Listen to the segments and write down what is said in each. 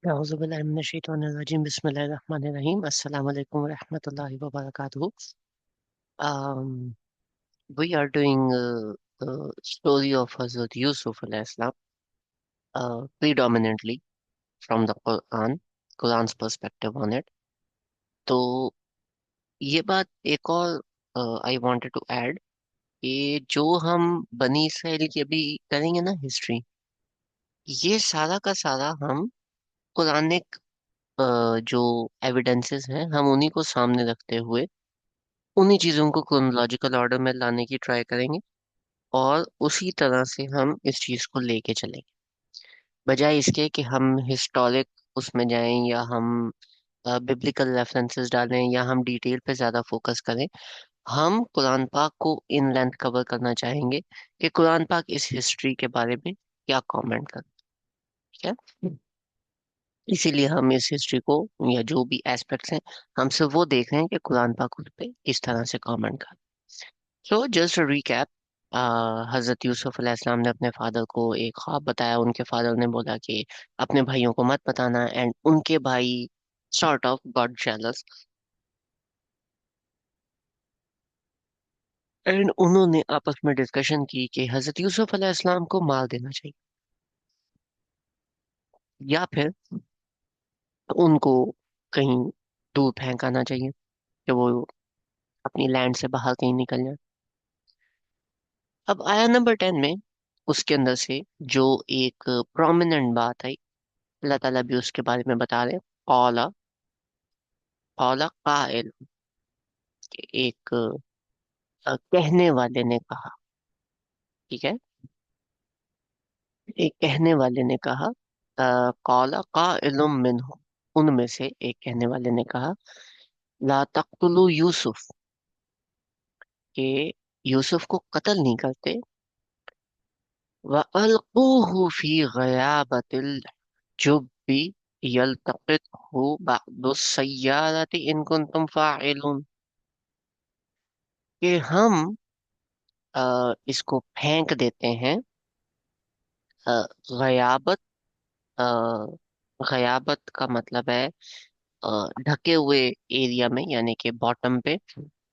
औज़ुबिल्लाहिमिनश्शैतानिर्रजीम बिस्मिल्लाहिर्रहमानिर्रहीम अस्सलाम वालेकुम रहमतुल्लाहि व बरकातुहू. um, we are doing the story of Hazrat Yusuf alayhi salam, predominantly from the Quran's perspective on it. तो ये बात एक और आई वांटेड टू ऐड कि जो हम बनी इसराइल की अभी करेंगे ना हिस्ट्री, ये सारा का सारा हम कुरानिक जो एविडेंसेस हैं हम उन्हीं को सामने रखते हुए उन्हीं चीजों को क्रोनोलॉजिकल ऑर्डर में लाने की ट्राई करेंगे और उसी तरह से हम इस चीज को लेके चलेंगे, बजाय इसके कि हम हिस्टोरिक उसमें जाएं या हम बिब्लिकल रेफरेंसेस डालें या हम डिटेल पे ज्यादा फोकस करें. हम कुरान पाक को इन लेंथ कवर करना चाहेंगे कि कुरान पाक इस हिस्ट्री के बारे में क्या कमेंट कर. ठीक है, इसीलिए हम इस हिस्ट्री को या जो भी एस्पेक्ट्स हैं हम सिर्फ वो देख रहे हैं कि कुरान पाक उस पे किस तरह से कमेंट कर. So just recap. हजरत यूसुफ अलैहिस्सलाम ने अपने फादर को एक ख्वाब बताया. उनके फादर ने बोला कि अपने भाइयों को मत बताना, एंड उनके भाई sort of got jealous and उन्होंने आपस में डिस्कशन की कि हजरत यूसुफ अलैहिस्सलाम को मार देना चाहिए या फिर उनको कहीं दूर फेंक आना चाहिए कि वो अपनी लैंड से बाहर कहीं निकल जाए. अब आया नंबर 10 में उसके अंदर से जो एक प्रोमिनेंट बात आई, अल्लाह ताला भी उसके बारे में बता रहे हैं. कौला कौला काइल, एक कहने वाले ने कहा. ठीक है, एक कहने वाले ने कहा. कौला काइलुम मिनहुम, उनमें से एक कहने वाले ने कहा, ला तख्तुलू यूसुफ, कि यूसुफ को कत्ल नहीं करते. व अलकूहु फी गयाबतिल जुब्बी यल्तक़ितहु बअदु सय्यारति इन कुंतुम फाइलुन, कि हम इसको फेंक देते हैं. अ, गयाबत, अ, गयाबत का मतलब है ढके हुए एरिया में, यानी कि बॉटम पे.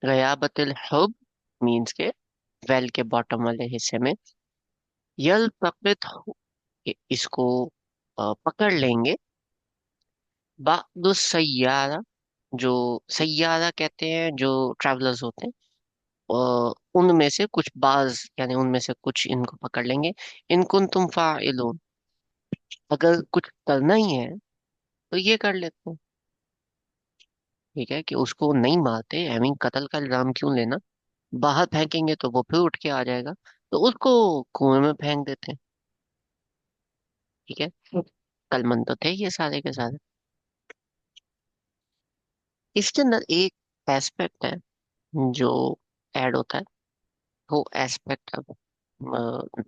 गयाबतिल हुब मीन्स के वेल के बॉटम वाले हिस्से में. यल तकत, इसको पकड़ लेंगे. बादुस सैयारा, जो सैयारा कहते हैं जो ट्रैवलर्स होते हैं, उनमें से कुछ बाज, यानी उनमें से कुछ इनको पकड़ लेंगे. इनकुन तुम फाइलून, अगर कुछ करना ही है तो ये कर लेते हैं. ठीक है, कि उसको नहीं मारते, आई मीन कत्ल का इल्जाम क्यों लेना. बाहर फेंकेंगे तो वो फिर उठ के आ जाएगा, तो उसको कुएं में फेंक देते हैं. ठीक है, कलमंद तो थे ये सारे के सारे. इसके अंदर एक एस्पेक्ट है जो ऐड होता है. वो aspect,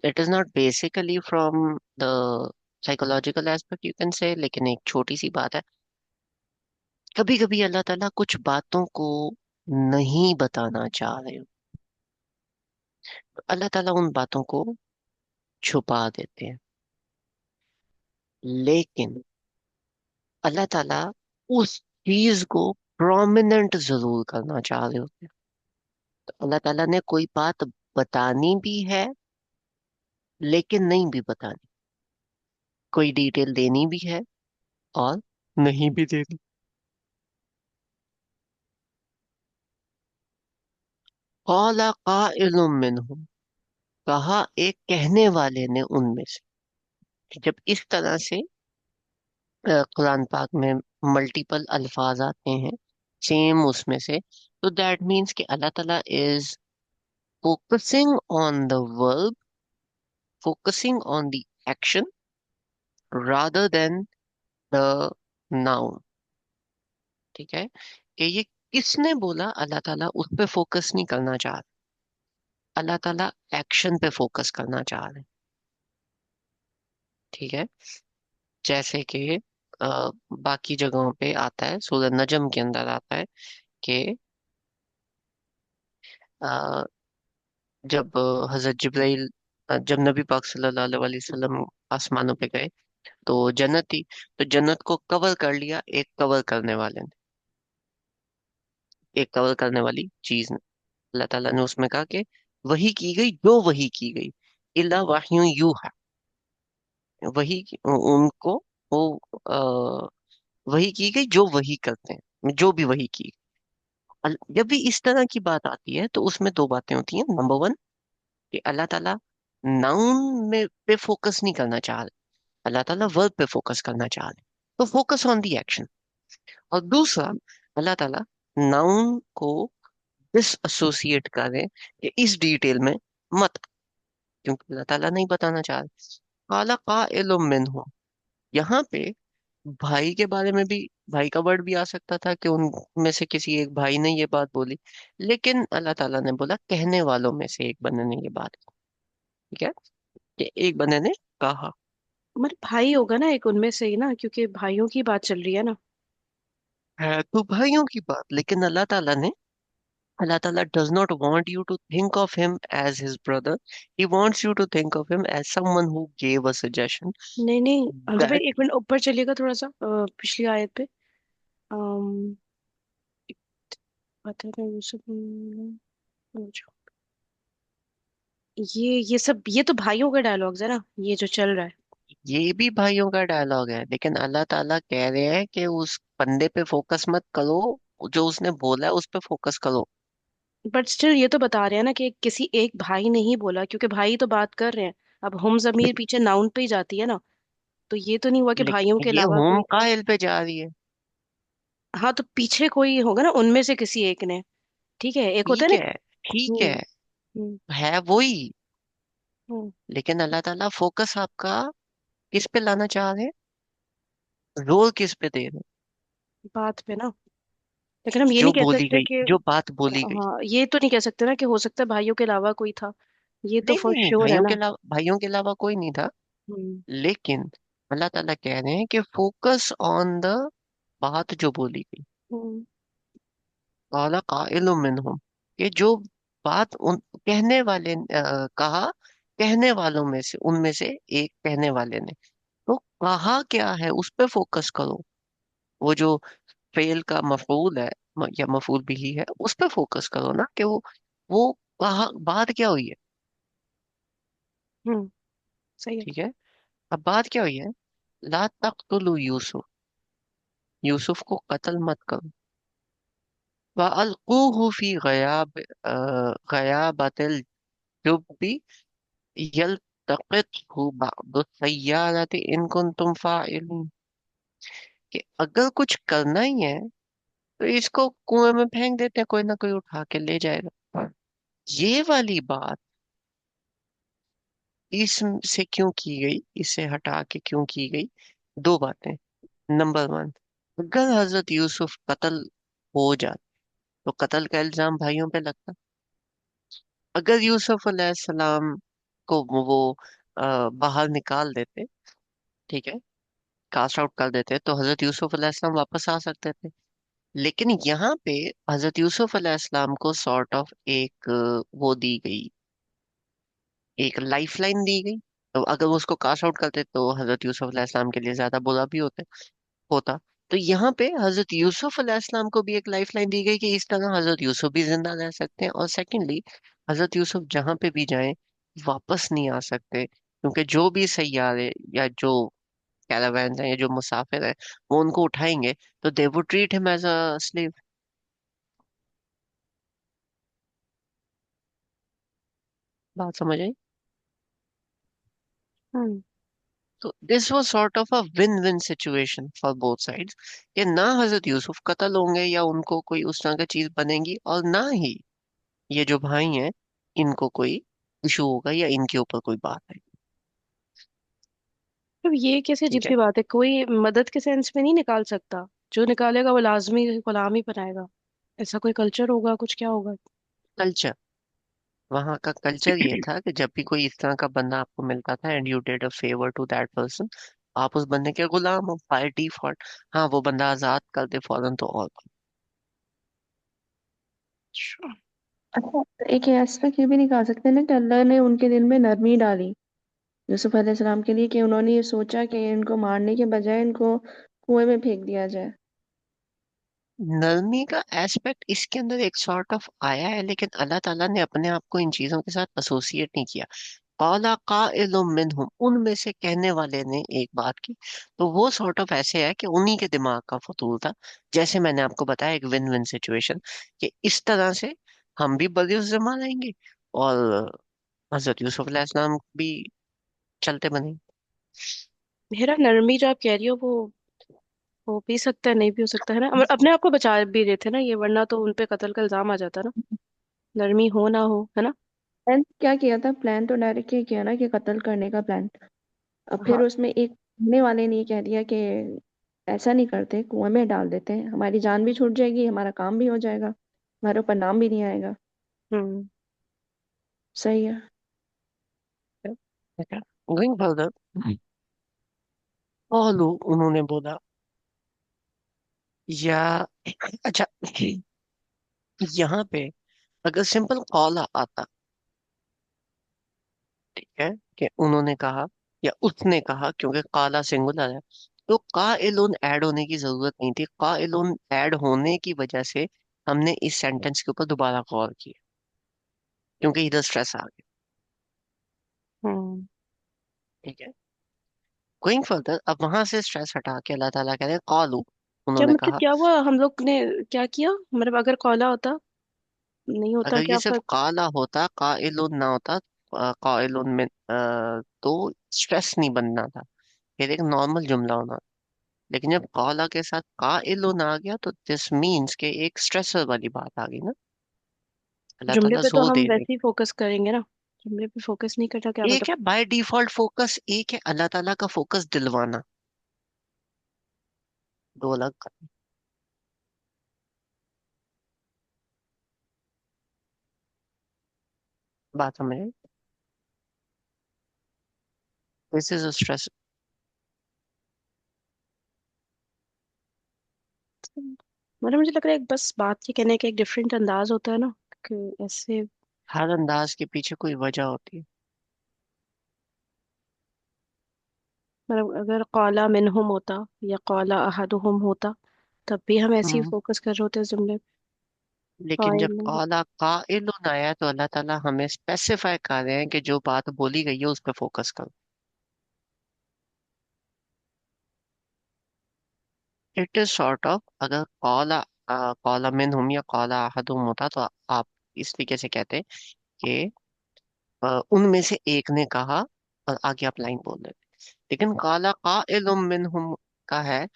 it is not basically from the psychological aspect you can say, लेकिन एक छोटी सी बात है. कभी कभी अल्लाह ताला कुछ बातों को नहीं बताना चाह रहे हो, अल्लाह ताला उन बातों को छुपा देते हैं. लेकिन अल्लाह ताला उस चीज को प्रोमिनेंट जरूर करना चाह रहे होते हैं. तो अल्लाह ताला ने कोई बात बतानी भी है लेकिन नहीं भी बतानी, कोई डिटेल देनी भी है और नहीं भी देनी. कौला काइलुम मिनहुम, कहा एक कहने वाले ने उनमें से. जब इस तरह से कुरान पाक में मल्टीपल अल्फाज आते हैं सेम उसमें से, तो दैट मीन्स कि अल्लाह ताला is focusing on the verb, focusing on the action rather than the noun. ठीक है, कि ये किसने बोला, अल्लाह ताला उस पे फोकस नहीं करना चाह रहे. अल्लाह ताला एक्शन पे फोकस करना चाह रहे. ठीक है, जैसे कि बाकी जगहों पे आता है, सूरह नजम के अंदर आता है कि अ, जब हजरत जिब्राइल, जब नबी पाक सल्लल्लाहु अलैहि वसल्लम आसमानों पे गए, तो जन्नत थी, तो जन्नत को कवर कर लिया एक कवर करने वाले ने, एक कवर करने वाली चीज ने। अल्लाह ताला ने उसमें कहा कि वही की गई जो वही की गई, इल्ला वाह्यू यू है, वही उनको वो वही की गई जो वही करते हैं, जो भी वही की। जब भी इस तरह की बात आती है तो उसमें दो बातें होती हैं। नंबर वन, कि अल्लाह ताला नाउन में पे फोकस नहीं करना चाह रहे, अल्लाह ताला वर्ब पे फोकस करना चाह रहे, तो फोकस ऑन दी एक्शन। और दूसरा, अल्लाह ताला नाउन को डिस एसोसिएट कर रहे हैं कि इस डिटेल में मत, क्योंकि अल्लाह ताला नहीं बताना चाह रहे। काला काइलुम मिनहुम, यहाँ पे भाई के बारे में भी, भाई का वर्ड भी आ सकता था कि उनमें से किसी एक भाई ने ये बात बोली, लेकिन अल्लाह ताला ने बोला कहने वालों में से एक बंदे ने ये बात की। ठीक है, कि एक बंदे ने कहा। मतलब भाई होगा ना एक उनमें से ही ना, क्योंकि भाइयों की बात चल रही है ना। है तो भाइयों की बात, लेकिन अल्लाह ताला does not want you to think of him as his brother. He wants you to think of him as someone who gave a suggestion नहीं नहीं, हाँ भाई that एक मिनट ऊपर चलिएगा थोड़ा सा, पिछली आयत पे। अम, पता नहीं यूसुफ ये तो भाइयों का डायलॉग्स है ना, ये जो चल रहा है। ये भी भाइयों का डायलॉग है, लेकिन अल्लाह ताला कह रहे हैं कि उस बंदे पे फोकस मत करो, जो उसने बोला है उस पे फोकस करो। बट स्टिल ये तो बता रहे हैं ना कि किसी एक भाई ने ही बोला, क्योंकि भाई तो बात कर रहे हैं। अब हम जमीर पीछे नाउन पे ही जाती है ना, तो ये तो नहीं हुआ कि भाइयों लेकिन के ये अलावा होम कोई। कायल पे जा रही है। हाँ तो पीछे कोई होगा ना उनमें से किसी एक ने। ठीक है, एक होता है ठीक ना। है, ठीक हम्म। हम्म। है वही। हम्म। लेकिन अल्लाह ताला फोकस आपका किस पे लाना चाह रहे हैं, रोल किस पे दे रहे हैं? बात पे ना। लेकिन हम ये नहीं जो कह बोली सकते गई, कि, जो बात बोली गई। हाँ ये तो नहीं कह सकते ना कि हो सकता है भाइयों के अलावा कोई था। ये तो नहीं फॉर नहीं नहीं, श्योर है ना। भाइयों के अलावा कोई नहीं था। हम्म। लेकिन अल्लाह ताला कह रहे हैं कि फोकस ऑन द बात जो बोली गई। हम्म। काला काइलुम मिनहुम, कि जो बात उन कहने वाले कहा, कहने वालों में से, उनमें से एक कहने वाले ने। तो कहा क्या है उस पे फोकस करो, वो जो फेल का मफूल है, या मफूल भी ही है, उस पे फोकस करो ना, कि वो कहा बात क्या हुई है। हम्म। सही है। ठीक है, अब बात क्या हुई है। ला तख्तुलू यूसुफ, यूसुफ को कत्ल मत करो। वअल्कूहु फी गयाबतिल जुब्बी यल्तक़ितहु बअदु सय्यारति इन कुंतुम फाइलिन, कि अगर कुछ करना ही है तो इसको कुएं में फेंक देते हैं, कोई ना कोई उठा के ले जाएगा। ये वाली बात इससे क्यों की गई, इसे हटा के क्यों की गई? दो बातें। नंबर वन, अगर हजरत यूसुफ कत्ल हो जाते तो कत्ल का इल्जाम भाइयों पे लगता। अगर यूसुफ अलैहिस्सलाम को वो बाहर निकाल देते, ठीक है, कास्ट आउट कर देते, तो हजरत यूसुफ अलैहिस्सलाम वापस आ सकते थे। लेकिन यहाँ पे हजरत यूसुफ अलैहिस्सलाम को सॉर्ट ऑफ एक वो दी गई, एक लाइफ लाइन दी गई। तो अगर वो उसको कास्ट आउट करते तो हजरत यूसुफ अलैहिस्सलाम के लिए ज्यादा बुरा भी होता। तो यहाँ पे हजरत यूसुफ अलैहिस्सलाम को भी एक लाइफ लाइन दी गई कि इस तरह हजरत यूसुफ भी जिंदा रह सकते हैं, और सेकेंडली हजरत यूसुफ जहाँ पे भी जाएं वापस नहीं आ सकते, क्योंकि जो भी सैयारे या जो कैरावैन है या जो मुसाफिर है वो उनको उठाएंगे, तो they would treat him as a slave. बात समझ आई? Hmm. So this was sort of a win win situation for both sides, कि ना हजरत यूसुफ कत्ल होंगे या उनको कोई उस तरह की चीज बनेगी, और ना ही ये जो भाई हैं इनको कोई इशू होगा या इनके ऊपर कोई बात है। तो ये कैसे अजीब ठीक है, सी बात है, कोई मदद के सेंस में नहीं निकाल सकता? जो निकालेगा वो लाजमी गुलाम ही बनाएगा। ऐसा कोई कल्चर होगा, कुछ क्या होगा? कल्चर, वहाँ का कल्चर ये था कि जब भी कोई इस तरह का बंदा आपको मिलता था and you did a favour to that person, आप उस बंदे के गुलाम हो बाय डिफॉल्ट। हाँ, वो बंदा आजाद कर दे फौरन तो और अच्छा। अच्छा, एक एस्पेक्ट ये भी निकाल सकते हैं ना कि अल्लाह ने उनके दिल में नरमी डाली, यूसुफ अलैहिस्सलाम के लिए, कि उन्होंने ये सोचा कि इनको मारने के बजाय इनको कुएं में फेंक दिया जाए। नरमी का एस्पेक्ट इसके अंदर एक सॉर्ट ऑफ आया है, लेकिन अल्लाह ताला ने अपने आप को इन चीजों के साथ एसोसिएट नहीं किया। कौला काइलुम मिनहुम, उनमें से कहने वाले ने एक बात की। तो वो सॉर्ट ऑफ ऐसे है कि उन्हीं के दिमाग का फतूल था। जैसे मैंने आपको बताया, एक विन विन सिचुएशन, कि इस तरह से हम भी बदिल जमा लाएंगे और हजरत यूसुफ अलैहिस्सलाम भी चलते बने। मेरा नरमी जो आप कह रही हो भी सकता है, नहीं भी हो सकता है ना। अपने आप को बचा भी रहे थे ना ये, वरना तो उनपे कत्ल का इल्जाम आ जाता ना, नरमी हो ना हो, है ना। प्लान क्या किया था? प्लान तो डायरेक्ट ये किया ना कि कत्ल करने का प्लान। अब फिर हाँ, उसमें एक होने वाले ने ये कह दिया कि ऐसा नहीं करते, कुएं में डाल देते हैं, हमारी जान भी छूट जाएगी, हमारा काम भी हो जाएगा, हमारे ऊपर नाम भी नहीं आएगा। हम्म। सही है। गोइंग फर्दर, कहलू, उन्होंने बोला, या अच्छा, यहाँ पे अगर सिंपल कॉल आता, ठीक है, कि उन्होंने कहा या उसने कहा, क्योंकि काला सिंगुलर है, तो का एलोन ऐड होने की जरूरत नहीं थी। का एलोन ऐड होने की वजह से हमने इस सेंटेंस के ऊपर दोबारा गौर किया, क्योंकि इधर स्ट्रेस आ गया। हम्म। ठीक है, गोइंग फर्दर, अब वहां से स्ट्रेस हटा के अल्लाह ताला कह रहे हैं कॉलू, क्या उन्होंने मतलब, कहा। क्या हुआ हम लोग ने, क्या किया? मतलब अगर कॉला होता, नहीं होता अगर ये क्या सिर्फ फर्क? काला होता, काइलुन ना होता, काइलुन में तो स्ट्रेस नहीं बनना था, फिर एक नॉर्मल जुमला होना। लेकिन जब काला के साथ काइलुन आ गया, तो दिस मीन्स के एक स्ट्रेसर वाली बात आ गई ना। अल्लाह जुमले ताला पे तो जोर हम दे रहे। वैसे ही फोकस करेंगे ना, जुमले पे फोकस नहीं करता क्या एक मतलब? है बाय डिफॉल्ट फोकस, एक है अल्लाह ताला का फोकस दिलवाना, दो अलग बात समझे। This is a stress. मतलब मुझे लग रहा है बस बात के कहने का एक डिफरेंट अंदाज होता है ना, कि ऐसे। हर अंदाज के पीछे कोई वजह होती है। मतलब अगर कौला मिनहुम होता या कौला अहदुहुम होता, तब भी हम ऐसे ही हम्म, फोकस कर रहे होते हैं जुमले पे। लेकिन जब कायल। काला काइलुन आया, तो अल्लाह ताला हमें स्पेसिफाई कर रहे हैं कि जो बात बोली गई है उस पर फोकस करो। इट इज सॉर्ट ऑफ, अगर कौला कौला मिनहुम या कौला अहदुहुम होता, तो आप इस तरीके से कहते कि उनमें से एक ने कहा, और आगे आप लाइन बोल देते। लेकिन काला काइलुम मिनहुम का है,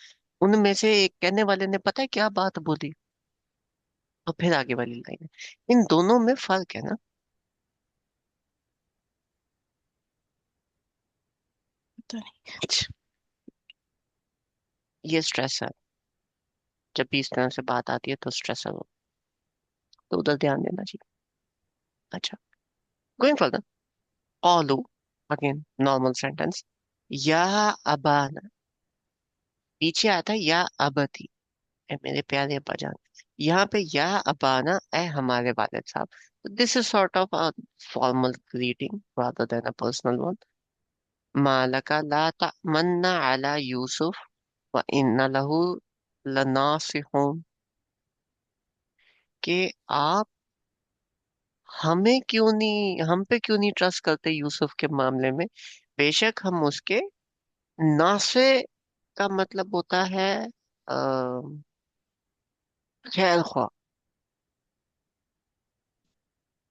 उनमें से एक कहने वाले ने पता है क्या बात बोली, और फिर आगे वाली लाइन है। इन दोनों में फर्क है ना। पता नहीं। ये स्ट्रेस है, जब भी इस तरह से बात आती है तो स्ट्रेस है वो, तो उधर ध्यान देना चाहिए। अच्छा, गोइंग फर्दर, कॉलू, अगेन नॉर्मल सेंटेंस, या अबाना, पीछे आता है या अबती, ए मेरे प्यारे अब्बाजान। यहाँ पे या अबाना, ए हमारे वालिद साहब। This is sort of a formal greeting rather than a personal one. मालका ला तमन्ना अला यूसुफ व इन्ना लहू लनासिहून, कि आप हम पे क्यों नहीं ट्रस्ट करते यूसुफ के मामले में। बेशक हम उसके नासे का मतलब होता है खैर ख्वाह,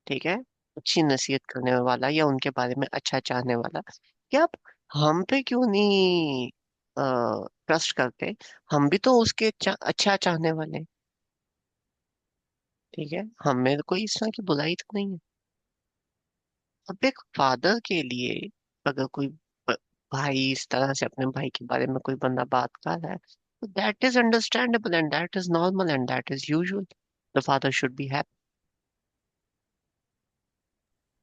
ठीक है, अच्छी नसीहत करने वाला या उनके बारे में अच्छा चाहने वाला। क्या आप हम पे क्यों नहीं ट्रस्ट करते? हम भी तो उसके अच्छा चाहने वाले हैं, ठीक है, हमें कोई इस तरह की बुराई तो नहीं है। अब एक फादर के लिए, अगर कोई ब- भाई इस तरह से अपने भाई के बारे में कोई बंदा बात कर रहा है, तो that is understandable and that is normal and that is usual. The father should be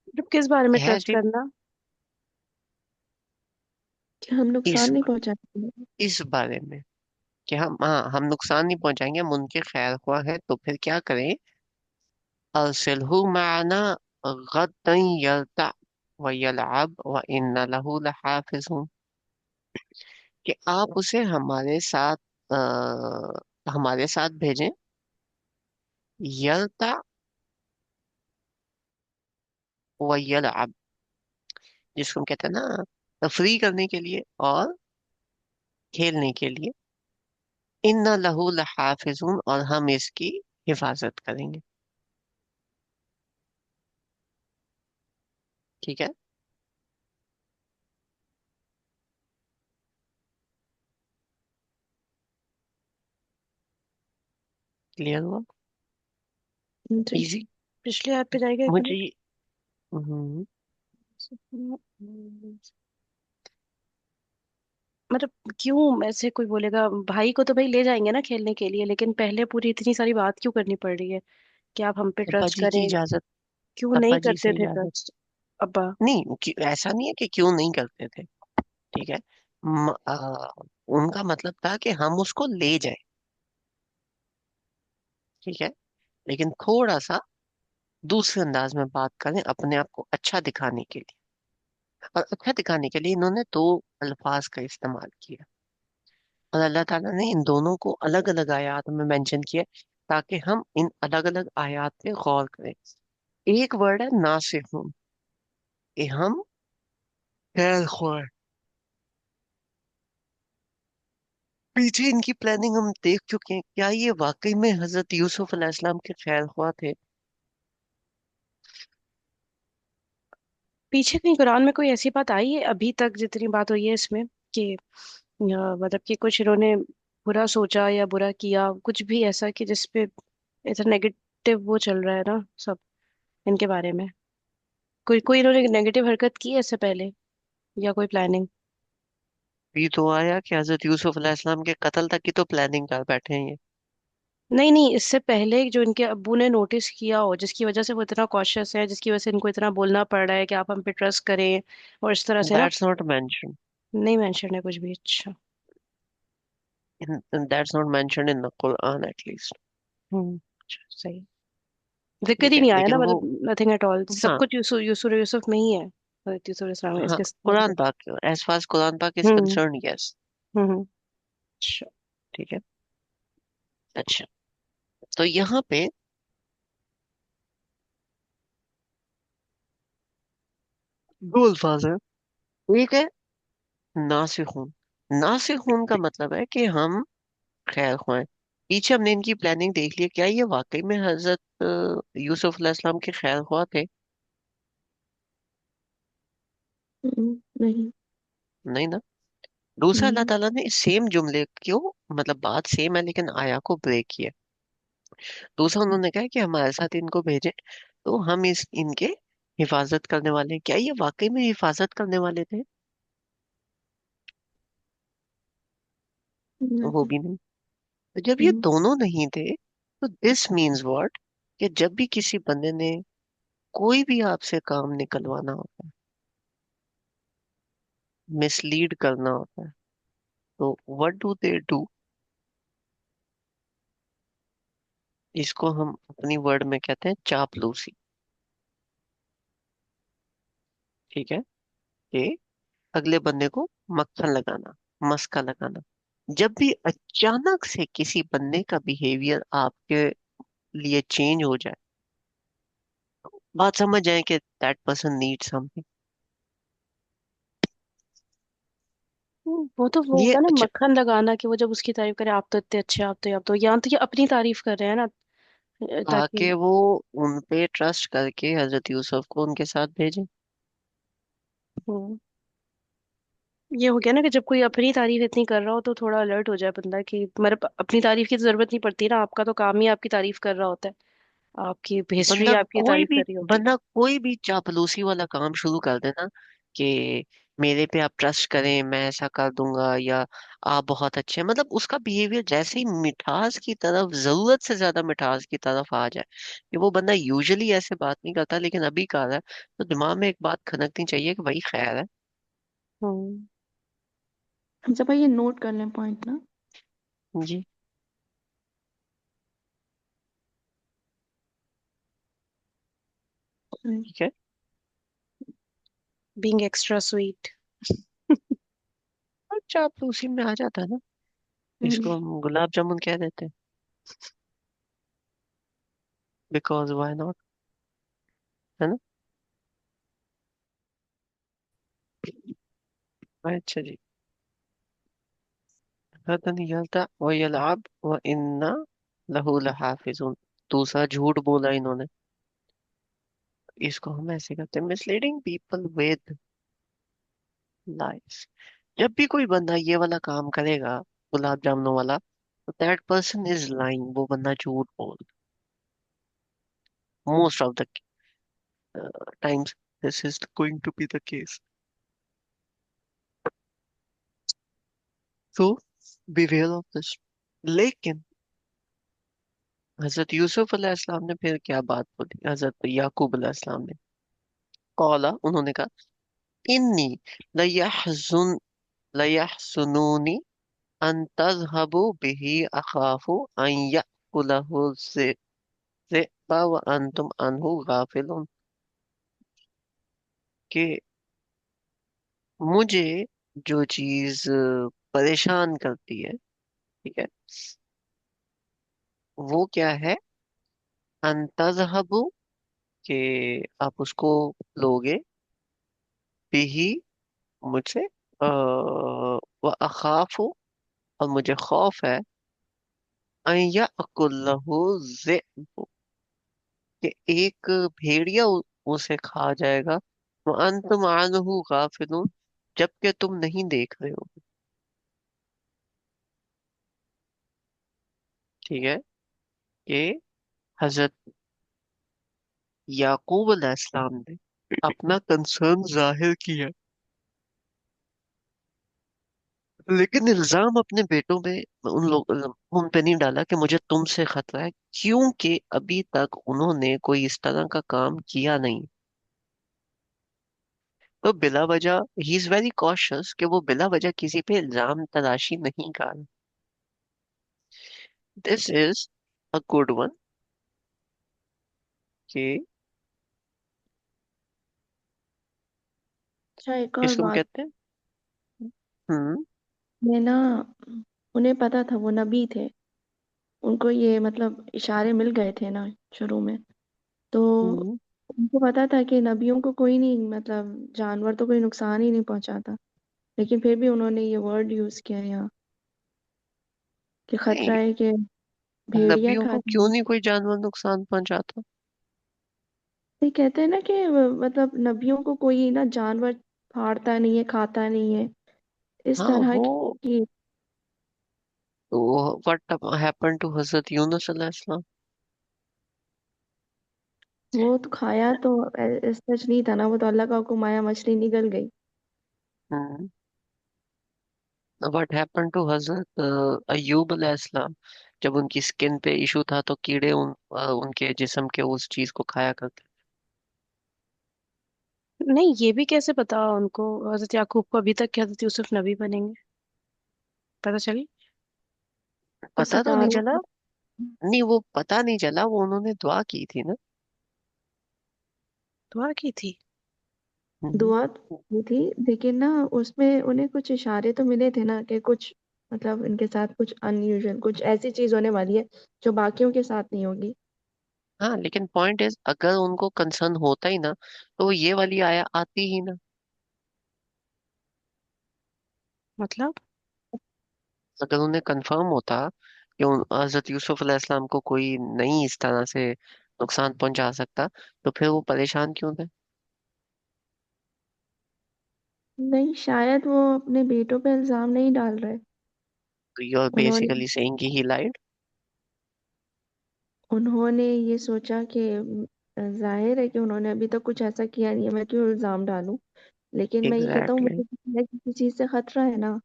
मतलब किस बारे में ट्रस्ट हैप्पी। करना? कि हम इस नुकसान नहीं पहुंचाएंगे। इस बारे में कि हम नुकसान नहीं पहुंचाएंगे, हम उनके खैर ख्वाह हैं, तो फिर क्या करें। अरसिलहू माना गद्दन यर्ता, वयलअब व इन्ना लहू लहाफिज़ून, कि आप उसे हमारे साथ भेजें। यल्ता वयलअब, जिसको हम कहते हैं ना तफरी करने के लिए और खेलने के लिए। इन्ना लहू लहाफिज़ून, और हम इसकी हिफाजत करेंगे। ठीक है। क्लियर हुआ? जी। इजी। पिछले ऐप पे जाएगा एक मुझे मिनट। हम्म, मतलब क्यों ऐसे कोई बोलेगा? भाई को तो भाई ले जाएंगे ना खेलने के लिए, लेकिन पहले पूरी इतनी सारी बात क्यों करनी पड़ रही है कि आप हम पे अब्बा ट्रस्ट जी की करें? इजाजत। क्यों नहीं अब्बा जी करते से थे इजाजत। ट्रस्ट? अब्बा। नहीं ऐसा नहीं है कि क्यों नहीं करते थे। ठीक है। उनका मतलब था कि हम उसको ले जाए। ठीक है। लेकिन थोड़ा सा दूसरे अंदाज में बात करें, अपने आप को अच्छा दिखाने के लिए। और अच्छा दिखाने के लिए इन्होंने दो अल्फाज का इस्तेमाल किया, और अल्लाह ताला ने इन दोनों को अलग अलग आयत में मेंशन किया, ताकि हम इन अलग अलग आयत पे गौर करें। एक वर्ड है नासिहुन, कि हम खैर ख्वाह। पीछे इनकी प्लानिंग हम देख चुके हैं, क्या ये वाकई में हजरत यूसुफ अलैहिस्सलाम के खैर ख्वाह थे? पीछे कहीं कुरान में कोई ऐसी बात आई है अभी तक जितनी बात हुई है इसमें कि मतलब कि कुछ इन्होंने बुरा सोचा या बुरा किया, कुछ भी ऐसा कि जिसपे इतना नेगेटिव वो चल रहा है ना सब इनके बारे में? कोई कोई इन्होंने नेगेटिव हरकत की है इससे पहले, या कोई प्लानिंग? भी तो आया कि हजरत यूसुफ अलैहिस्सलाम के कत्ल तक की तो प्लानिंग कर बैठे हैं ये। नहीं नहीं, इससे पहले जो इनके अब्बू ने नोटिस किया हो जिसकी वजह से वो इतना कॉशियस है, जिसकी वजह से इनको इतना बोलना पड़ रहा है कि आप हम पे ट्रस्ट करें और इस तरह से ना। दैट्स नॉट मेंशन नहीं मेंशन है कुछ भी? अच्छा। That's not mention in the Quran at least. अच्छा, सही। जिक्र ठीक ही है, नहीं आया ना, लेकिन वो, मतलब नथिंग एट ऑल, सब हाँ, कुछ यूसुफ यूसुफ यूसुफ में ही है। हजरत यूसुफ इस्लाम हाँ, इसके नाम पे। कुरान पाक, एज फार एज कुरान पाक इज हम्म कंसर्न, यस। हम्म। अच्छा। ठीक है। अच्छा, तो यहाँ पे दो अल्फाज है। एक है नासिखून। नासिखून का मतलब है कि हम खैर ख्वाह। पीछे हमने इनकी प्लानिंग देख ली, क्या ये वाकई में हजरत यूसुफ अलैहिस्सलाम के खैर ख्वाह थे? नहीं। नहीं ना। दूसरा, अल्लाह नहीं। ताला ने इस सेम जुमले क्यों, मतलब बात सेम है लेकिन आया को ब्रेक किया। दूसरा, उन्होंने कहा कि हमारे साथ इनको भेजें, तो हम इस इनके हिफाजत करने वाले हैं। क्या ये वाकई में हिफाजत करने वाले थे? वो नहीं। भी नहीं। तो जब ये हम्म, दोनों नहीं थे, तो दिस मीन्स व्हाट, कि जब भी किसी बंदे ने कोई भी आपसे काम निकलवाना होता है, मिसलीड करना होता है, तो व्हाट डू दे डू? इसको हम अपनी वर्ड में कहते हैं चापलूसी। ठीक है। कि अगले बंदे को मक्खन लगाना, मस्का लगाना। जब भी अचानक से किसी बंदे का बिहेवियर आपके लिए चेंज हो जाए, बात समझ जाए कि दैट पर्सन नीड समथिंग। वो तो वो ये होता है ना अच्छा, मक्खन लगाना, कि वो जब उसकी तारीफ करे, आप तो इतने अच्छे, आप तो, आप तो, यहाँ तो ये अपनी तारीफ कर रहे हैं ना, ताकि। ताकि वो उन पे ट्रस्ट करके हजरत यूसुफ को उनके साथ भेजे। हम्म, ये हो गया ना कि जब कोई अपनी तारीफ इतनी कर रहा हो तो थोड़ा अलर्ट हो जाए बंदा कि मतलब अपनी तारीफ की तो जरूरत नहीं पड़ती ना, आपका तो काम ही आपकी तारीफ कर रहा होता है, आपकी हिस्ट्री बंदा आपकी कोई तारीफ भी कर रही होती है। बंदा कोई भी चापलूसी वाला काम शुरू कर देना, कि मेरे पे आप ट्रस्ट करें, मैं ऐसा कर दूंगा, या आप बहुत अच्छे हैं, मतलब उसका बिहेवियर जैसे ही मिठास की तरफ, जरूरत से ज्यादा मिठास की तरफ आ जाए, कि वो बंदा यूजुअली ऐसे बात नहीं करता लेकिन अभी कर रहा है, तो दिमाग में एक बात खनकनी चाहिए कि भाई खैर है। हम्म। अच्छा भाई, ये नोट कर लें पॉइंट ना। जी। हम्म, ठीक है। Being extra sweet. और चापलूसी में आ जाता है ना। इसको हम गुलाब जामुन कह देते हैं, बिकॉज वाई नॉट, है ना। अच्छा जी। गदन यल्ता व यलअब व इन्ना लहू लहाफिजुन। दूसरा झूठ बोला इन्होंने। इसको हम ऐसे करते हैं, मिसलीडिंग पीपल विद लाइes। जब भी कोई बंदा ये वाला काम करेगा, गुलाब जामुनों वाला, तो दैट पर्सन इज लाइंग, वो बंदा झूठ बोल, most of the times this is going to be the case. So beware of this. लेकिन हजरत यूसुफ अलैहिस्सलाम ने फिर क्या बात बोली, हजरत याकूब अलैहिस्सलाम ने, कौला, उन्होंने कहा, इन्नी लयहजुन लयहसुनूनी अन तज़हबू बिही अखाफु अन यअकुलहु ज़िअब व अंतुम अन्हु गाफिलून। कि मुझे जो चीज परेशान करती है, ठीक है, वो क्या है, अन तज़हबू, कि आप उसको लोगे, बिही, मुझसे, व अखाफु, और मुझे खौफ है, अन यअकुलहु ज़िअब, कि एक भेड़िया उसे खा जाएगा, व अंतुम अन्हु गाफिलून, जबकि तुम नहीं देख रहे हो। ठीक है, कि हजरत याकूब अलैहिस्सलाम ने अपना कंसर्न जाहिर किया, लेकिन इल्जाम अपने बेटों पे, उन पे नहीं डाला कि मुझे तुमसे खतरा है, क्योंकि अभी तक उन्होंने कोई इस तरह का काम किया नहीं। तो बिला वजह ही इज वेरी कॉशियस कि वो बिला वजह किसी पे इल्जाम तराशी नहीं कर। This is a good one, कि अच्छा, एक और इसको हम बात। कहते हैं। हम्म। मैं ना, उन्हें पता था वो नबी थे। उनको ये मतलब इशारे मिल गए थे ना शुरू में। तो हम्म। उनको पता था कि नबियों को कोई नहीं, मतलब जानवर तो कोई नुकसान ही नहीं पहुंचाता। लेकिन फिर भी उन्होंने ये वर्ड यूज किया यहाँ कि नहीं, खतरा है कि भेड़िया नबियों खा को क्यों जाए। नहीं कोई जानवर नुकसान पहुंचाता। ये कहते हैं ना कि मतलब नबियों को कोई ना जानवर फाड़ता नहीं है, खाता नहीं है, इस हाँ, तरह वो की। व्हाट हैपेंड टू हजरत यूनुस अलैहिस्सलाम। वो तो खाया तो सच नहीं था ना, वो तो अल्लाह का हुक्म आया, मछली निगल गई। हम्म। व्हाट हैपेंड टू हजरत अय्यूब अलैहिस्सलाम, जब उनकी स्किन पे इशू था तो कीड़े उनके जिस्म के उस चीज को खाया करते। नहीं, ये भी कैसे पता उनको हजरत याकूब को अभी तक कि हजरत यूसुफ नबी बनेंगे? पता चली? बस पता तो नहीं हजारों। चला। नहीं, वो पता नहीं चला, वो उन्होंने दुआ की थी ना। दुआ की थी। हम्म। दुआ तो की थी, लेकिन ना उसमें उन्हें कुछ इशारे तो मिले थे ना कि कुछ मतलब इनके साथ कुछ अनयूजुअल, कुछ ऐसी चीज होने वाली है जो बाकियों के साथ नहीं होगी। हाँ, लेकिन पॉइंट इज, अगर उनको कंसर्न होता ही ना, तो वो ये वाली आया आती ही ना। मतलब? अगर उन्हें कंफर्म होता कि हजरत यूसुफ अलैहिस्सलाम को कोई नहीं इस तरह से नुकसान पहुंचा सकता, तो फिर वो परेशान क्यों थे। नहीं, शायद वो अपने बेटों पे इल्जाम नहीं डाल रहे। तो यू आर उन्होंने बेसिकली सेइंग कि ही लाइड। उन्होंने ये सोचा कि जाहिर है कि उन्होंने अभी तक कुछ ऐसा किया नहीं है, मैं क्यों इल्जाम डालूं। लेकिन मैं ये कहता हूँ, एग्जैक्टली। मुझे किसी न किसी चीज से खतरा है ना।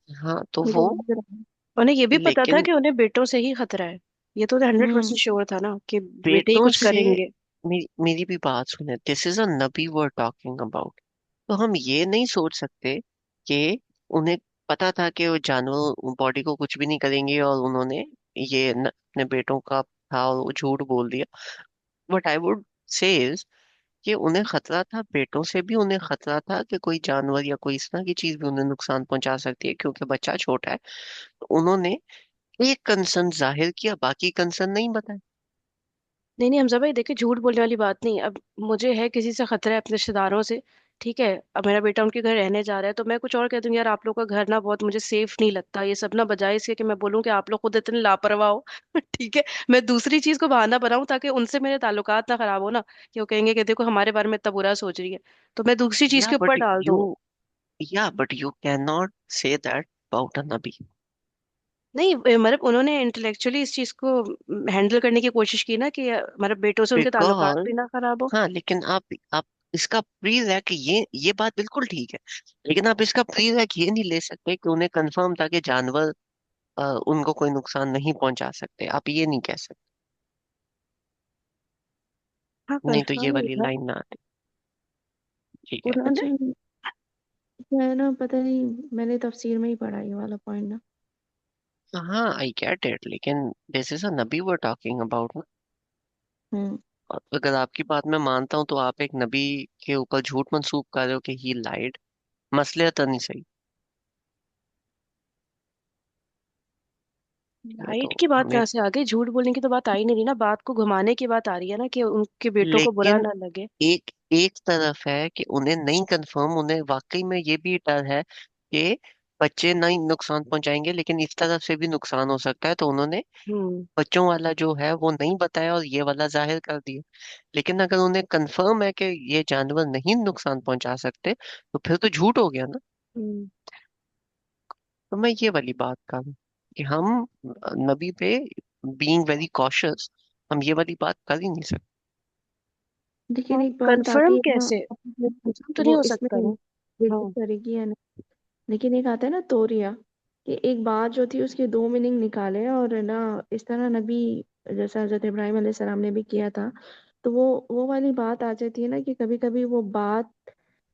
हाँ, तो मुझे वो, लग रहा है। उन्हें ये भी पता था लेकिन कि उन्हें बेटों से ही खतरा है। ये तो 100% हम्म। श्योर था ना कि बेटे ही बेटों कुछ से, करेंगे। मेरी भी बात सुने, this is a Nabi were talking about. तो हम ये नहीं सोच सकते कि उन्हें पता था कि वो जानवर बॉडी को कुछ भी नहीं करेंगे, और उन्होंने ये अपने बेटों का था और वो झूठ बोल दिया। बट आई वुड से कि उन्हें खतरा था, बेटों से भी उन्हें खतरा था कि कोई जानवर या कोई इस तरह की चीज भी उन्हें नुकसान पहुंचा सकती है, क्योंकि बच्चा छोटा है। तो उन्होंने एक कंसर्न जाहिर किया, बाकी कंसर्न नहीं बताए। नहीं नहीं हमजा भाई, देखिए झूठ बोलने वाली बात नहीं। अब मुझे है किसी से खतरा है, अपने रिश्तेदारों से, ठीक है। अब मेरा बेटा उनके घर रहने जा रहा है तो मैं कुछ और कह दूंगी, यार आप लोग का घर ना बहुत मुझे सेफ नहीं लगता ये सब ना, बजाय इसके कि मैं बोलूँ कि आप लोग खुद इतने लापरवाह हो ठीक है, मैं दूसरी चीज को बहाना बनाऊं ताकि उनसे मेरे ताल्लुकात ना खराब हो ना, कि वो कहेंगे कि देखो हमारे बारे में इतना बुरा सोच रही है, तो मैं दूसरी चीज या के ऊपर बट डाल यू दूं। या but you can not say that about a नबी। नहीं मतलब उन्होंने इंटेलेक्चुअली इस चीज को हैंडल करने की कोशिश की ना, कि मतलब बेटों से उनके ताल्लुकात बिकॉज भी ना खराब हो। हाँ, लेकिन आप इसका प्री रैक, ये बात बिल्कुल ठीक है, लेकिन आप इसका प्री रैक ये नहीं ले सकते कि उन्हें कंफर्म था कि जानवर उनको कोई नुकसान नहीं पहुंचा सकते। आप ये नहीं कह सकते। हाँ नहीं तो ये कंफर्म नहीं वाली था लाइन ना आती। ठीक है। अच्छा, उन्होंने। मैं ना पता नहीं, मैंने तफसीर में ही पढ़ा ये वाला पॉइंट ना। हाँ, आई गेट इट, लेकिन this is a Nabi were talking about. हम्म। अगर आपकी बात मैं मानता हूँ तो आप एक नबी के ऊपर झूठ मंसूब कर रहे हो कि ही लाइड। मसलियत नहीं सही। ठीक है, हाइट तो की बात हमें, कहाँ से आ गई, झूठ बोलने की तो बात आ ही नहीं रही ना, बात को घुमाने की बात आ रही है ना, कि उनके बेटों को बुरा लेकिन ना लगे। एक एक तरफ है कि उन्हें नहीं कंफर्म, उन्हें वाकई में ये भी डर है कि बच्चे नहीं नुकसान पहुंचाएंगे, लेकिन इस तरफ से भी नुकसान हो सकता है, तो उन्होंने हम्म। बच्चों वाला जो है वो नहीं बताया और ये वाला जाहिर कर दिया। लेकिन अगर उन्हें कंफर्म है कि ये जानवर नहीं नुकसान पहुंचा सकते, तो फिर तो झूठ हो गया ना। हम्म। तो मैं ये वाली बात कर रहा हूं कि हम नबी पे बीइंग वेरी कॉशियस, हम ये वाली बात कर ही नहीं सकते। लेकिन एक बात आती कंफर्म है ना, कैसे, कंफर्म तो नहीं वो हो इसमें सकता ना। बेसिक हाँ। करेगी या नहीं। लेकिन एक आता है ना तोरिया, कि एक बात जो थी उसके दो मीनिंग निकाले, और ना इस तरह नबी, जैसा हजरत इब्राहिम अलैहिस्सलाम ने भी किया था, तो वो वाली बात आ जाती है ना कि कभी कभी वो बात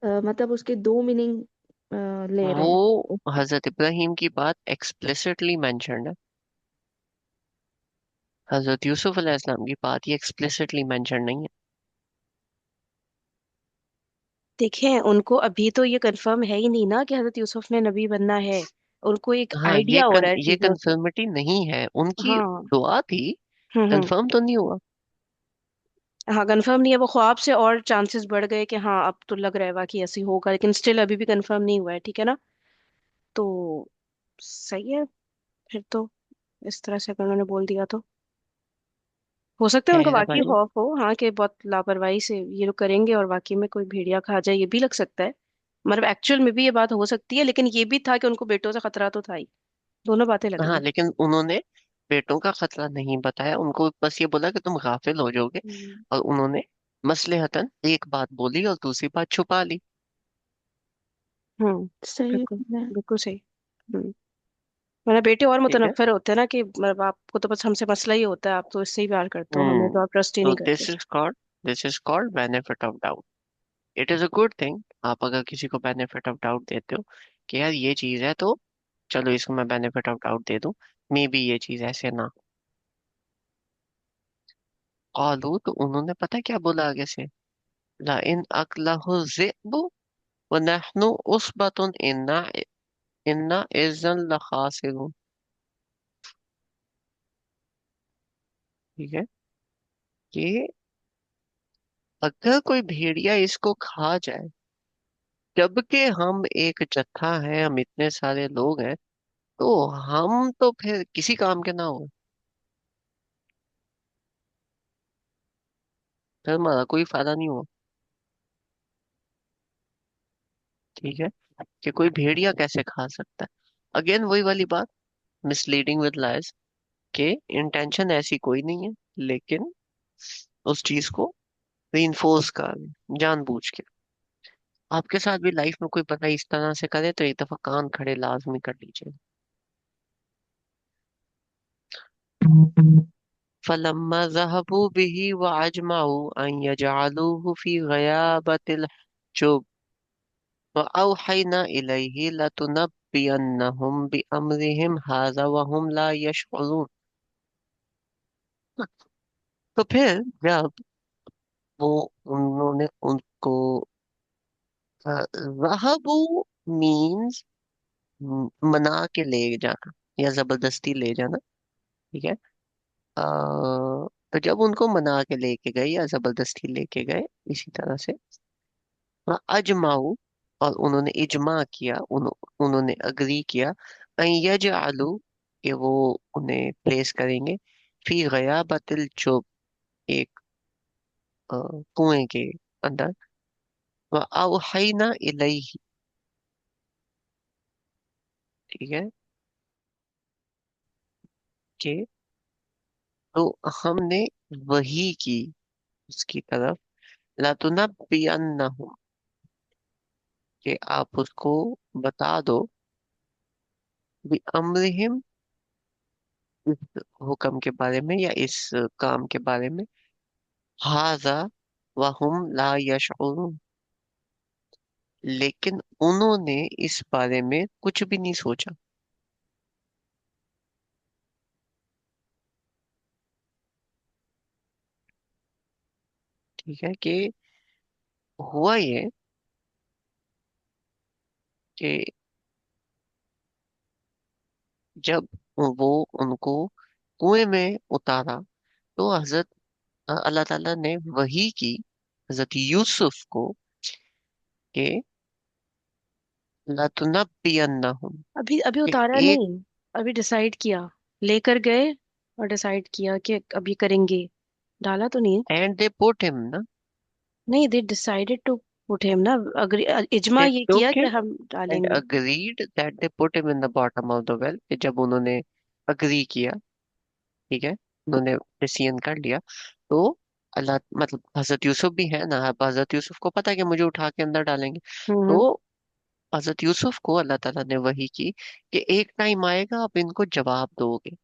मतलब उसके दो मीनिंग ले रहे वो हैं। हजरत इब्राहिम की बात एक्सप्लिसिटली मेंशन्ड है। हजरत यूसुफ अलैहिस्सलाम की बात ये एक्सप्लिसिटली मेंशन नहीं है। देखें उनको अभी तो ये कंफर्म है ही नहीं ना कि हजरत यूसुफ ने नबी बनना है, उनको एक हाँ, आइडिया हो रहा है ये चीजों से। कंफर्मिटी नहीं है, उनकी हाँ। दुआ थी। हम्म। कंफर्म तो नहीं हुआ। हाँ कंफर्म नहीं है, वो ख्वाब से और चांसेस बढ़ गए कि हाँ अब तो लग रहा है वाकई ऐसे ही होगा, लेकिन स्टिल अभी भी कंफर्म नहीं हुआ है, ठीक है ना। तो सही है फिर तो, इस तरह से अगर उन्होंने बोल दिया तो हो सकता है उनको खैर वाकई भाई। खौफ हो, हाँ कि बहुत लापरवाही से ये लोग करेंगे और वाकई में कोई भेड़िया खा जाए, ये भी लग सकता है। मतलब एक्चुअल में भी ये बात हो सकती है, लेकिन ये भी था कि उनको बेटों से खतरा तो था ही। दोनों बातें लग रही हाँ, है। लेकिन उन्होंने बेटों का खतरा नहीं बताया, उनको बस ये बोला कि तुम गाफिल हो जाओगे। हम्म। और उन्होंने मसलहतन एक बात बोली और दूसरी बात छुपा ली। हम्म। सही बिल्कुल। है। बिल्कुल सही। हम्म। मेरे बेटे और ठीक है। मुतनफ्फर होते हैं ना, कि मतलब आपको तो बस हमसे मसला ही होता है, आप तो इससे ही प्यार करते हो, हमें हम्म तो आप ट्रस्ट ही तो नहीं करते। This is called benefit of doubt. It is a good thing. आप अगर किसी को बेनिफिट ऑफ डाउट देते हो कि यार ये चीज है, तो चलो इसको मैं बेनिफिट ऑफ डाउट दे दूं, मे बी ये चीज ऐसे ना। कालू, तो उन्होंने पता क्या बोला आगे से? ला इन अकलहु ज़िअबु व नहनु उस्बतुन इन्ना इन्ना इज़्ज़न लखासिरून। ठीक है, कि अगर कोई भेड़िया इसको खा जाए, जबकि हम एक जत्था है, हम इतने सारे लोग हैं, तो हम तो फिर किसी काम के ना हो, फिर हमारा कोई फायदा नहीं हुआ। ठीक है, कि कोई भेड़िया कैसे खा सकता है। अगेन वही वाली बात, मिसलीडिंग विद लाइज, के इंटेंशन ऐसी कोई नहीं है, लेकिन उस चीज को रीइंफोर्स कर रहे हैं जानबूझ के। आपके साथ भी लाइफ में कोई बंदा इस तरह से करे तो एक दफा कान खड़े लाजमी कर लीजिए। फलम्मा ज़हबू बिही व अजमाऊ अन यजअलूहु फी गयाबतिल जुब व औहैना इलैहि लतुनब्बियन्नहुम बिअम्रिहिम हाज़ा व हुम ला यशउरून। तो फिर जब वो उन्होंने उनको वहबू मीन्स मना के ले जाना या जबरदस्ती ले जाना। ठीक है। तो जब उनको मना के लेके गए या जबरदस्ती लेके गए, इसी तरह से अजमाऊ, और उन्होंने इजमा किया, उन्होंने अग्री किया, अन यजअलू, कि वो उन्हें प्लेस करेंगे, फी गयाबतिल जुब, एक कुएं के अंदर, व अवहैना इलैहि, ठीक है, कि तो हमने वही की उसकी तरफ, लतुनब्बियन्नहुम, कि आप उसको बता दो, भी अम्रिहिम, इस हुक्म के बारे में या इस काम के बारे में, हाजा वहुम ला यशउरून, लेकिन उन्होंने इस बारे में कुछ भी नहीं सोचा। ठीक है, कि हुआ ये कि जब वो उनको कुएं में उतारा, तो हजरत अल्लाह ताला ने वही की हजरत यूसुफ को, कि लतुनब्बियन्नहुम, अभी अभी कि उतारा एक, नहीं, अभी डिसाइड किया, लेकर गए और डिसाइड किया कि अभी करेंगे, डाला तो नहीं है। एंड दे पुट हिम ना, नहीं, they decided to put him ना, अग्री, इजमा दे ये किया टुक कि हिम हम एंड डालेंगे। Agreed that they put him in the bottom of the well, कि जब उन्होंने अग्री किया, ठीक है, उन्होंने डिसीजन कर लिया, तो अल्लाह, मतलब हजरत यूसुफ भी है ना, अब हजरत यूसुफ को पता है कि मुझे उठा के अंदर डालेंगे, तो हम्म। हजरत यूसुफ को अल्लाह ताला ने वही की, कि एक टाइम आएगा आप इनको जवाब दोगे,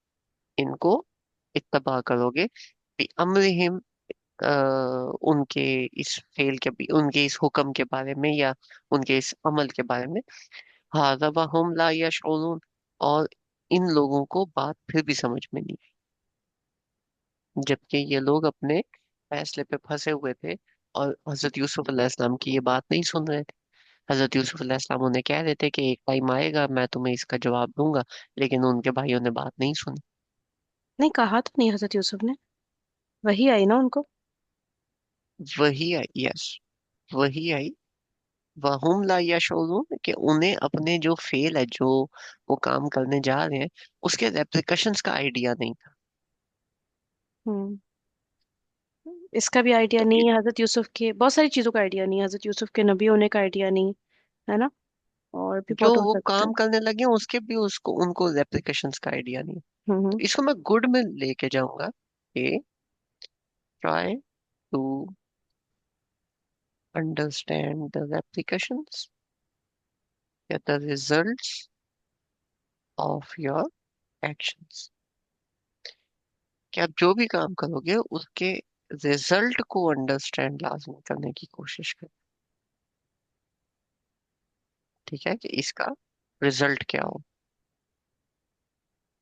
इनको इत्तबा करोगे, भी अमरिहिम, उनके इस फेल के भी, उनके इस हुक्म के बारे में या उनके इस अमल के बारे में, हाज़ा वहुम ला यशउरून, और इन लोगों को बात फिर भी समझ में नहीं आई, जबकि ये लोग अपने फैसले पे फंसे हुए थे, और हजरत यूसुफ अलैहिस्सलाम की ये बात नहीं सुन रहे थे। हजरत यूसुफ अलैहिस्सलाम उन्हें कह रहे थे कि एक टाइम आएगा मैं तुम्हें इसका जवाब दूंगा, लेकिन उनके भाइयों ने बात नहीं सुनी। नहीं, कहा तो नहीं हजरत यूसुफ ने, वही आई ना उनको। वही आई, यस, वही आई, वहुम ला यशउरून, कि उन्हें अपने जो फेल है, जो वो काम करने जा रहे हैं, उसके रेप्रिकॉशंस का आइडिया नहीं था। हम्म। इसका भी आइडिया तो नहीं है हजरत यूसुफ के, बहुत सारी चीजों का आइडिया नहीं है, हजरत यूसुफ के नबी होने का आइडिया नहीं है ना, और भी जो बहुत हो वो सकता काम है। करने लगे हैं उसके भी उसको उनको रेप्रिकॉशंस का आइडिया नहीं है। तो हम्म। इसको मैं गुड में लेके जाऊंगा, कि ट्राई टू अंडरस्टैंड द रेप्रिकॉशंस या the results of your actions, कि आप जो भी काम करोगे उसके रिजल्ट को अंडरस्टैंड लाजमी करने की कोशिश करें। ठीक है, कि इसका रिजल्ट क्या हो।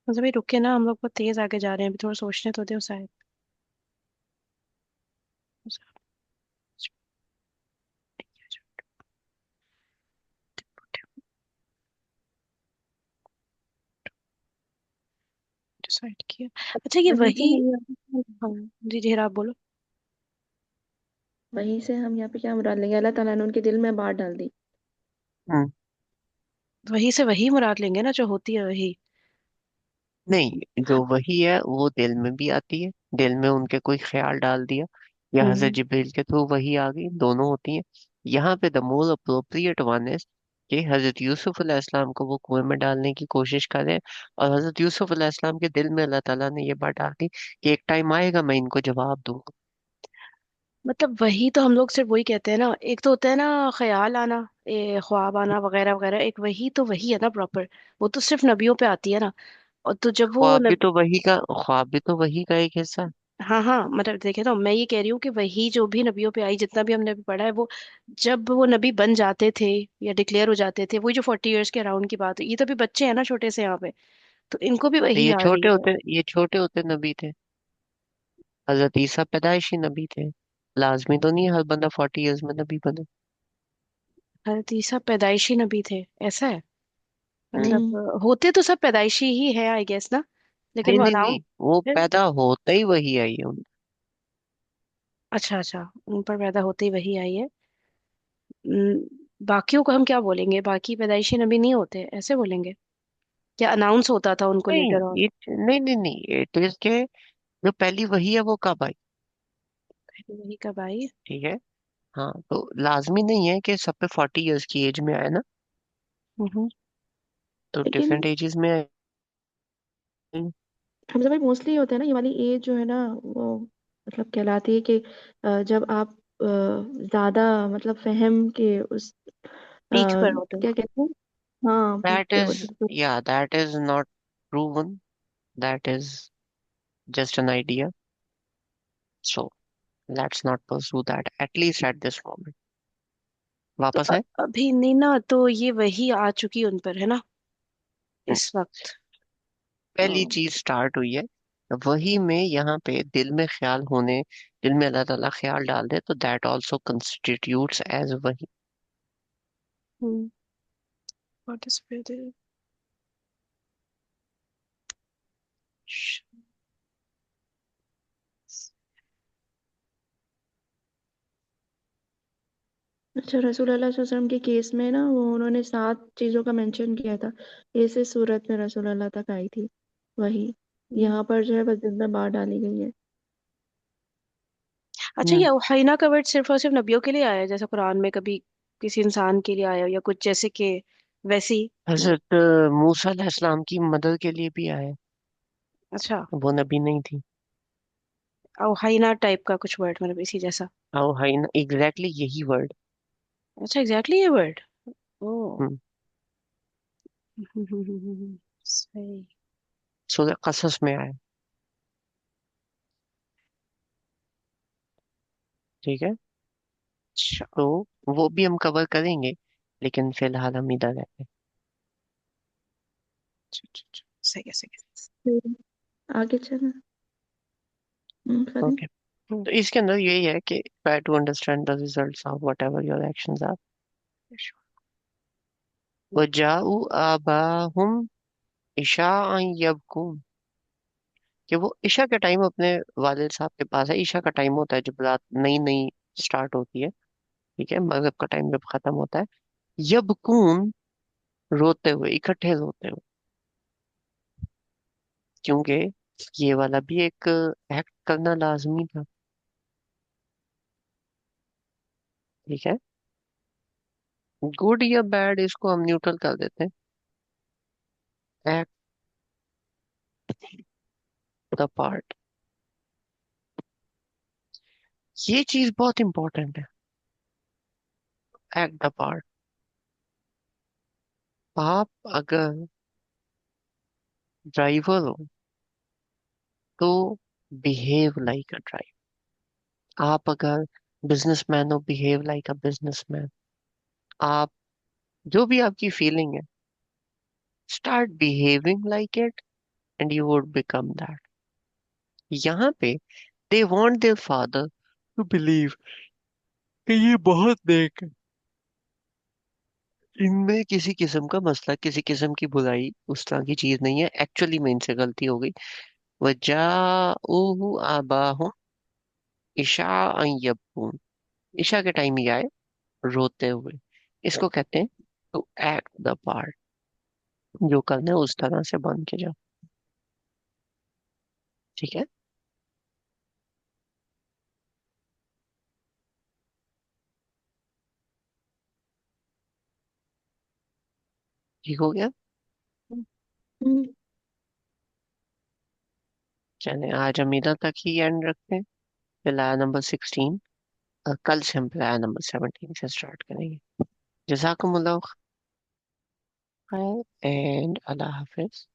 मतलब ये रुके ना, हम लोग बहुत तेज आगे जा रहे हैं, अभी थोड़ा सोचने तो दो शायद। डिसाइड किया। अच्छा, ये वहीं से वही। हम यहाँ हाँ, जी जी, आप बोलो। वहीं से हम यहाँ पे क्या मुराद लेंगे, अल्लाह ताला ने उनके दिल में बात डाल दी। हम्म। वही से वही मुराद लेंगे ना, जो होती है वही। नहीं, जो वही है वो दिल में भी आती है, दिल में उनके कोई ख्याल डाल दिया, या हजरत हम्म। जिब्रील के थ्रू वही आ गई, दोनों होती हैं। यहाँ पे the more appropriate one is कि हजरत यूसुफ अलैहिस्सलाम को वो कुएं में डालने की कोशिश करें, और हजरत यूसुफ अलैहिस्सलाम के दिल में अल्लाह ताला ने ये बात डाल दी कि एक टाइम आएगा मैं इनको जवाब दूंगा। मतलब वही तो हम लोग सिर्फ वही कहते हैं ना, एक तो होता है ना ख्याल आना, ख्वाब आना वगैरह वगैरह, एक वही तो वही है ना प्रॉपर। वो तो सिर्फ नबियों पे आती है ना। और तो जब वो ख्वाब भी तो वही का एक हिस्सा है। हाँ हाँ, मतलब देखे तो मैं ये कह रही हूँ कि वही जो भी नबियों पे आई, जितना भी हमने अभी पढ़ा है, वो जब वो नबी बन जाते थे या डिक्लेयर हो जाते थे, वही जो 40 ईयर्स के अराउंड की बात है, ये तो अभी बच्चे हैं ना छोटे से यहाँ पे, तो इनको भी वही आ रही है। ये छोटे होते नबी थे, हजरत ईसा पैदाइशी नबी थे। लाजमी तो नहीं है हर बंदा 40 ईयर्स में नबी बने। हजरत ईसा पैदाइशी नबी थे, ऐसा है? मतलब हम्म। होते तो सब पैदाइशी ही है आई गेस ना, लेकिन नहीं वो नहीं अनाउंस। नहीं, वो पैदा होता ही वही आई है अच्छा अच्छा, उन पर पैदा होते ही वही आई है। बाकियों को हम क्या बोलेंगे? बाकी पैदाइशी नबी नहीं होते ऐसे बोलेंगे? क्या अनाउंस होता था उनको नहीं लेटर ऑन? ये नहीं नहीं नहीं, इट इज के जो पहली वही है वो कब आई। वही कब आई? ठीक है। हाँ तो लाजमी नहीं है कि सब पे 40 ईयर्स की एज में आए ना, हम्म। तो लेकिन डिफरेंट एजेस में आए। हमजा भाई मोस्टली होता है ना, ये वाली एज जो है ना वो मतलब कहलाती है कि जब आप ज्यादा मतलब फहम के उस पीक पर होते हो। क्या कहते हैं, हाँ पीक दैट पे इज, होते हैं। तो या that is not proven, that is just an idea, so let's not pursue that at least at this moment. तो वापस है। अभी नहीं ना, तो ये वही आ चुकी उन पर है ना हम्म, इस वक्त। पहली हाँ। चीज स्टार्ट हुई है वही में, यहाँ पे दिल में ख्याल होने, दिल में अल्लाह ताला ख्याल डाल दे तो दैट ऑल्सो कंस्टिट्यूट्स एज वही। व्हाट इज अच्छा, रसूल अल्लाह सल्लल्लाहु अलैहि वसल्लम के केस में ना वो उन्होंने 7 चीजों का मेंशन किया था। इस सूरत में रसूल अल्लाह तक आई थी वही। यहाँ पर जो है बस जिंदा बाहर डाली गई है। अच्छा, ये औहाइना का वर्ड सिर्फ और सिर्फ नबियों के लिए आया है, जैसा कुरान में कभी किसी इंसान के लिए आया हो या कुछ जैसे कि वैसे ही? हजरत मूसा अलैहिस्सलाम की मदद के लिए भी आए, अच्छा, वो नबी नहीं थी। औहाइना टाइप का कुछ वर्ड, मतलब इसी जैसा? आओ हाई ना, एग्जैक्टली यही वर्ड। अच्छा, एग्जैक्टली ये वर्ड। ओ। सही। सूरह कसस में आए। ठीक है। अच्छा तो वो भी हम कवर करेंगे, लेकिन फिलहाल हम इधर रहते अच्छा अच्छा अच्छा, सही है सही फिर आगे चलना। हैं। करें। ओके। तो इसके अंदर यही है कि try to understand the results of whatever your actions are. है। वजाऊ आबाहुम इशाअन यबकून, कि वो ईशा के टाइम अपने वालिद साहब के पास है। ईशा का टाइम होता है जब रात नई नई स्टार्ट होती है। ठीक है, मगरिब का टाइम जब खत्म होता है। यबकून, रोते हुए, इकट्ठे रोते हुए, क्योंकि ये वाला भी एक एक्ट करना लाजमी था। ठीक है। गुड या बैड इसको हम न्यूट्रल कर देते हैं। एक्ट द पार्ट, ये चीज बहुत इंपॉर्टेंट है। Act the part. आप अगर ड्राइवर हो तो बिहेव लाइक अ ड्राइवर। आप अगर बिजनेसमैन हो, बिहेव लाइक अ बिजनेसमैन। आप, जो भी आपकी फीलिंग है, start behaving like it and you would become that. यहाँ पे they want their father to believe कि ये बहुत नेक है, इनमें किसी किस्म का मसला, किसी किस्म की बुराई, उस तरह की चीज नहीं है। एक्चुअली में इनसे गलती हो गई। वजाऊहु आबाहुम इशाअन यबकून, ईशा के टाइम ही आए रोते हुए। इसको कहते हैं टू एक्ट द पार्ट। जो करना है उस तरह से बन के जाओ। ठीक है। ठीक हो गया। हम्म। चले आज हम इधर तक ही एंड रखते हैं। फिर आया नंबर 16, कल से हम फिर आया नंबर 17 से स्टार्ट करेंगे। जज़ाकुमुल्लाह खैर एंड अल्लाह हाफिज।